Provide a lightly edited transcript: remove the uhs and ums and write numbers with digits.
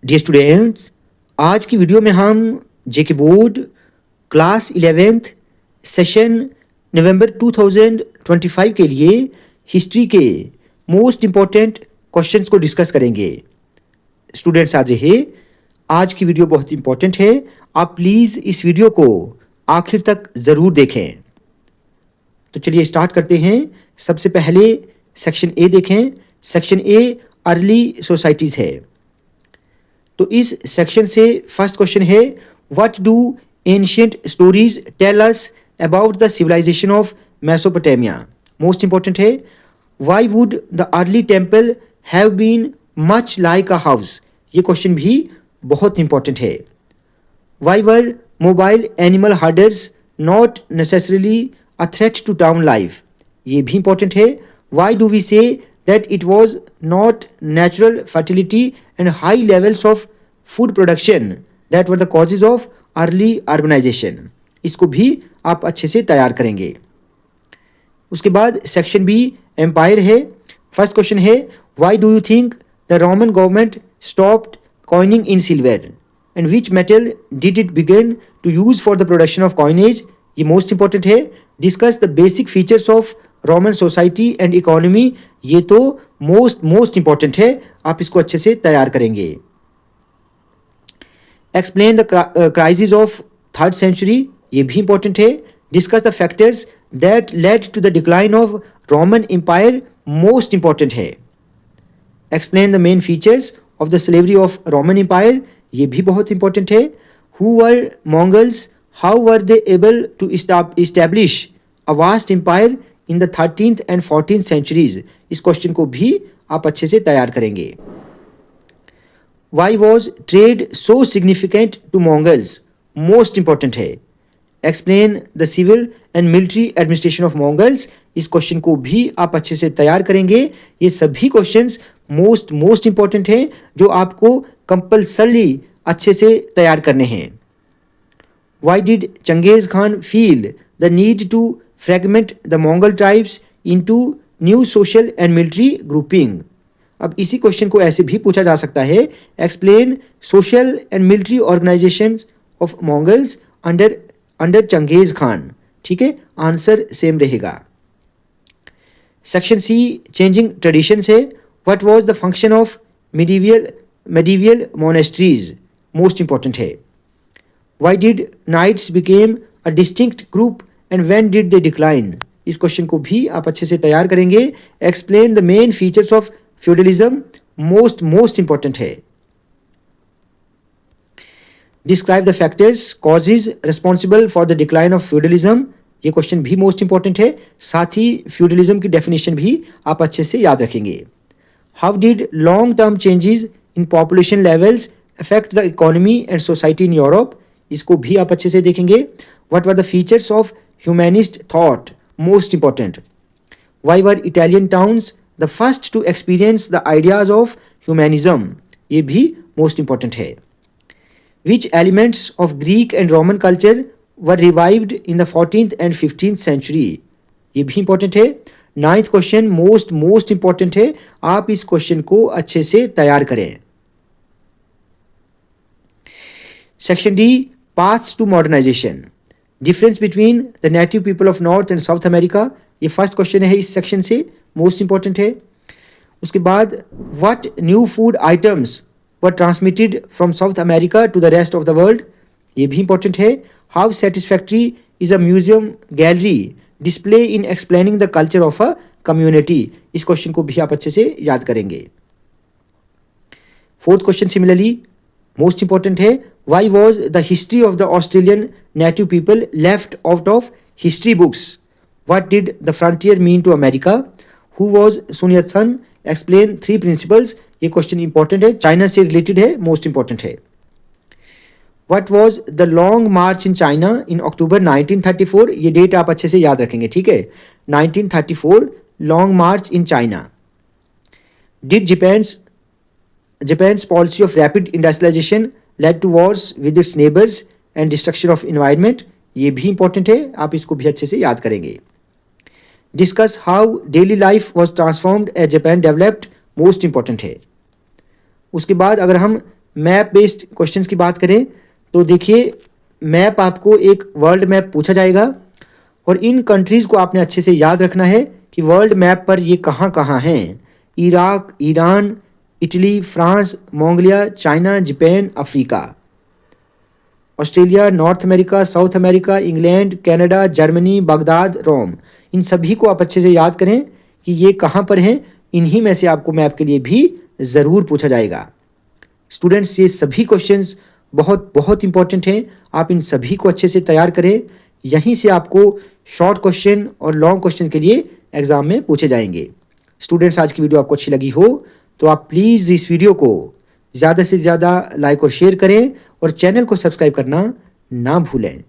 Dear students, आज की video में हम जेके बोर्ड क्लास 11th सेशन नवंबर 2025 के लिए हिस्ट्री के मोस्ट इम्पॉर्टेंट क्वेश्चंस को डिस्कस करेंगे। स्टूडेंट्स याद रहे, आज की वीडियो बहुत इंपॉर्टेंट है। आप प्लीज़ इस वीडियो को आखिर तक ज़रूर देखें। तो चलिए स्टार्ट करते हैं। सबसे पहले सेक्शन ए देखें। सेक्शन ए अर्ली सोसाइटीज़ है। तो इस सेक्शन से फर्स्ट क्वेश्चन है, what do ancient stories tell us about the civilisation of Mesopotamia. Most important है, why would the early temple have been much like a house. ये question भी बहुत important है। Why were mobile animal herders not necessarily a threat to town life. ये भी important है। Why do we say that it was not natural fertility and high levels of food production that were the causes of early urbanization। इसको भी आप अच्छे से तैयार करेंगे। उसके बाद सेक्शन बी एम्पायर है। फर्स्ट क्वेश्चन है, why do you think the Roman government stopped coining in silver and which metal did it begin to use for the production of coinage. ये मोस्ट इंपॉर्टेंट है। Discuss the basic features of Roman society and economy. ये तो most important है, आप इसको अच्छे से तैयार करेंगे। Explain the crisis of third century. ये भी इंपॉर्टेंट है। Discuss the factors that led to the decline of Roman empire. Most important है। Explain the main features of the slavery of Roman empire. ये भी बहुत इंपॉर्टेंट है। Who were Mongols, how were they able to establish a vast empire in the 13th and 14th centuries. इस question को भी आप अच्छे से तैयार करेंगे। Y was trade so significant to Mongols. Most important है। Explain the civil and military administration of Mongols. इस क्वेश्चन को भी आप अच्छे से तैयार करेंगे। ये सभी क्वेश्चंस मोस्ट इंपॉर्टेंट हैं, जो आपको कंपल्सरी अच्छे से तैयार करने हैं। Why did Genghis Khan feel the need to fragment the Mongol tribes into new social and military grouping। अब इसी क्वेश्चन को ऐसे भी पूछा जा सकता है, explain social and military organisation of Mongols under Genghis Khan. ठीक है, आंसर सेम रहेगा। सेक्शन सी चेंजिंग ट्रेडिशन है। What was the function of medieval monasteries. Most important है। Why did knights became a distinct group and when did they decline. इस question को भी आप अच्छे से तैयार करेंगे। Explain the main features of feudalism. Most important है। Describe the factors causes responsible for the decline of feudalism. ये क्वेश्चन भी मोस्ट इंपॉर्टेंट है। साथ ही फ्यूडलिज्म की डेफिनेशन भी आप अच्छे से याद रखेंगे। How did long term changes in population levels affect the economy and society in Europe. इसको भी आप अच्छे से देखेंगे। What were the features of humanist thought। most important। why were Italian towns the first to experience the ideas of humanism। ये भी most important है। which elements of Greek and Roman culture were revived in the 14th and 15th century। ये भी important है। Ninth question most important है, आप इस question को अच्छे से तैयार करें। Section D paths to modernization। Difference between the native people of North and South America. ये फर्स्ट क्वेश्चन है इस सेक्शन से, मोस्ट इंपॉर्टेंट है। उसके बाद what new food items were transmitted from South America to the rest of the world. ये भी important है। How satisfactory is a museum gallery display in explaining the culture of a community. इस question को भी आप अच्छे से याद करेंगे। Fourth question similarly most important है। Why was the history of the Australian native people left out of history books? What did the frontier mean to America? Who was Sun Yat-sen? Explain three principles। ये question important है, China से related है, most important है। What was the long march in China in October 1934? ये date आप अच्छे से याद रखेंगे। ठीक है, 1934 long march in China। Did Japan's policy of rapid industrialization led to wars with its neighbors and destruction of environment। ये भी इंपॉर्टेंट है, आप इसको भी अच्छे से याद करेंगे। Discuss how daily life was transformed as Japan developed. Most important है। उसके बाद अगर हम मैप बेस्ड क्वेश्चंस की बात करें तो देखिए, मैप आपको एक वर्ल्ड मैप पूछा जाएगा और इन कंट्रीज़ को आपने अच्छे से याद रखना है कि वर्ल्ड मैप पर ये कहाँ कहाँ हैं। Iraq, Iran, Italy, France, Mongolia, China, Japan, Africa, Australia, North America, South America, England, Canada, Germany, Baghdad, Rome. इन सभी को आप अच्छे से याद करें कि ये कहाँ पर हैं। इन्हीं में से आपको मैप के लिए भी ज़रूर पूछा जाएगा। स्टूडेंट्स, ये सभी क्वेश्चंस बहुत बहुत इंपॉर्टेंट हैं। आप इन सभी को अच्छे से तैयार करें। यहीं से आपको शॉर्ट क्वेश्चन और लॉन्ग क्वेश्चन के लिए एग्जाम में पूछे जाएंगे। स्टूडेंट्स, आज की वीडियो आपको अच्छी लगी हो तो आप प्लीज़ इस वीडियो को ज़्यादा से ज़्यादा लाइक और शेयर करें और चैनल को सब्सक्राइब करना ना भूलें।